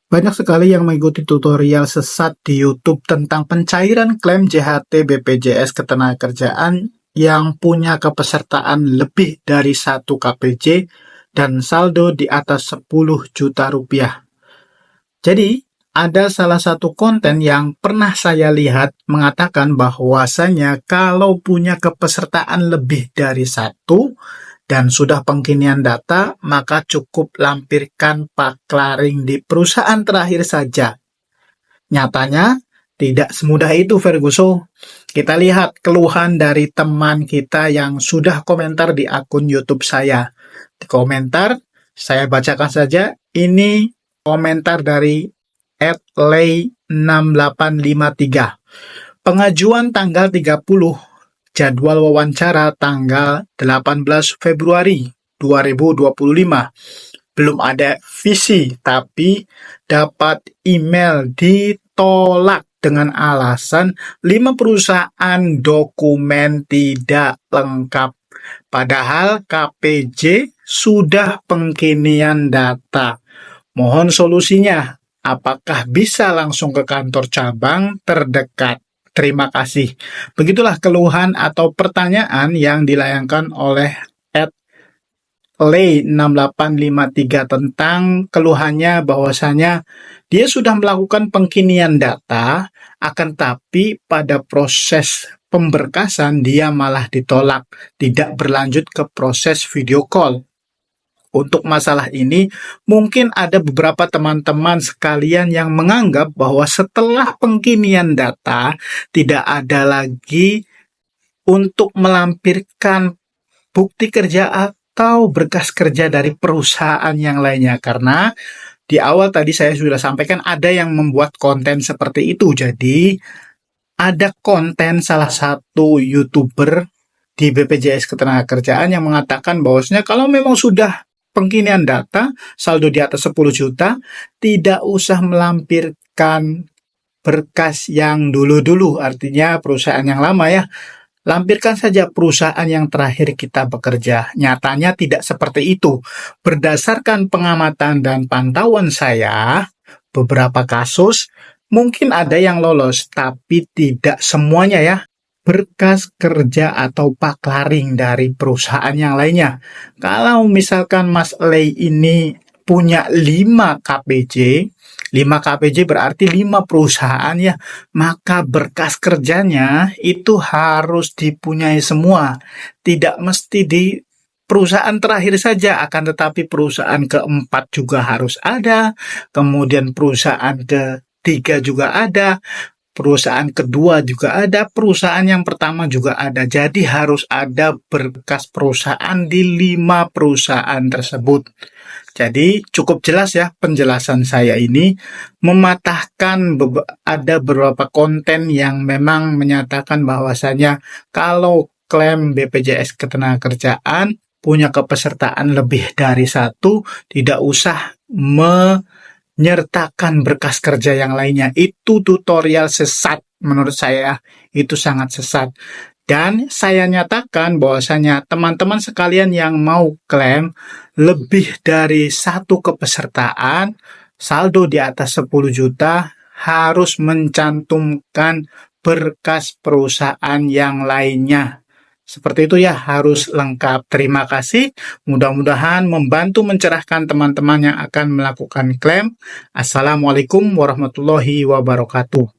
Banyak sekali yang mengikuti tutorial sesat di YouTube tentang pencairan klaim JHT BPJS Ketenagakerjaan yang punya kepesertaan lebih dari 1 KPJ dan saldo di atas 10 juta rupiah. Jadi, ada salah satu konten yang pernah saya lihat mengatakan bahwasanya kalau punya kepesertaan lebih dari 1 dan sudah pengkinian data, maka cukup lampirkan paklaring di perusahaan terakhir saja. Nyatanya, tidak semudah itu, Ferguson. Kita lihat keluhan dari teman kita yang sudah komentar di akun YouTube saya. Di komentar, saya bacakan saja. Ini komentar dari @lay6853. Pengajuan tanggal 30, jadwal wawancara tanggal 18 Februari 2025. Belum ada visi, tapi dapat email ditolak dengan alasan 5 perusahaan dokumen tidak lengkap. Padahal KPJ sudah pengkinian data. Mohon solusinya. Apakah bisa langsung ke kantor cabang terdekat? Terima kasih. Begitulah keluhan atau pertanyaan yang dilayangkan oleh Lay6853 tentang keluhannya bahwasanya dia sudah melakukan pengkinian data, akan tapi pada proses pemberkasan dia malah ditolak, tidak berlanjut ke proses video call. Untuk masalah ini, mungkin ada beberapa teman-teman sekalian yang menganggap bahwa setelah pengkinian data, tidak ada lagi untuk melampirkan bukti kerja atau berkas kerja dari perusahaan yang lainnya. Karena di awal tadi saya sudah sampaikan ada yang membuat konten seperti itu. Jadi, ada konten salah satu YouTuber di BPJS Ketenagakerjaan yang mengatakan bahwasanya kalau memang sudah pengkinian data, saldo di atas 10 juta, tidak usah melampirkan berkas yang dulu-dulu, artinya perusahaan yang lama ya. Lampirkan saja perusahaan yang terakhir kita bekerja. Nyatanya tidak seperti itu. Berdasarkan pengamatan dan pantauan saya, beberapa kasus mungkin ada yang lolos, tapi tidak semuanya ya. Berkas kerja atau paklaring dari perusahaan yang lainnya. Kalau misalkan Mas Lay ini punya 5 KPJ, 5 KPJ berarti 5 perusahaan ya, maka berkas kerjanya itu harus dipunyai semua. Tidak mesti di perusahaan terakhir saja, akan tetapi perusahaan keempat juga harus ada, kemudian perusahaan ketiga juga ada, perusahaan kedua juga ada, perusahaan yang pertama juga ada. Jadi harus ada berkas perusahaan di 5 perusahaan tersebut. Jadi cukup jelas ya penjelasan saya ini, mematahkan ada beberapa konten yang memang menyatakan bahwasanya kalau klaim BPJS Ketenagakerjaan punya kepesertaan lebih dari 1, tidak usah menyertakan berkas kerja yang lainnya. Itu tutorial sesat, menurut saya itu sangat sesat. Dan saya nyatakan bahwasanya teman-teman sekalian yang mau klaim lebih dari 1 kepesertaan, saldo di atas 10 juta, harus mencantumkan berkas perusahaan yang lainnya. Seperti itu ya, harus lengkap. Terima kasih. Mudah-mudahan membantu mencerahkan teman-teman yang akan melakukan klaim. Assalamualaikum warahmatullahi wabarakatuh.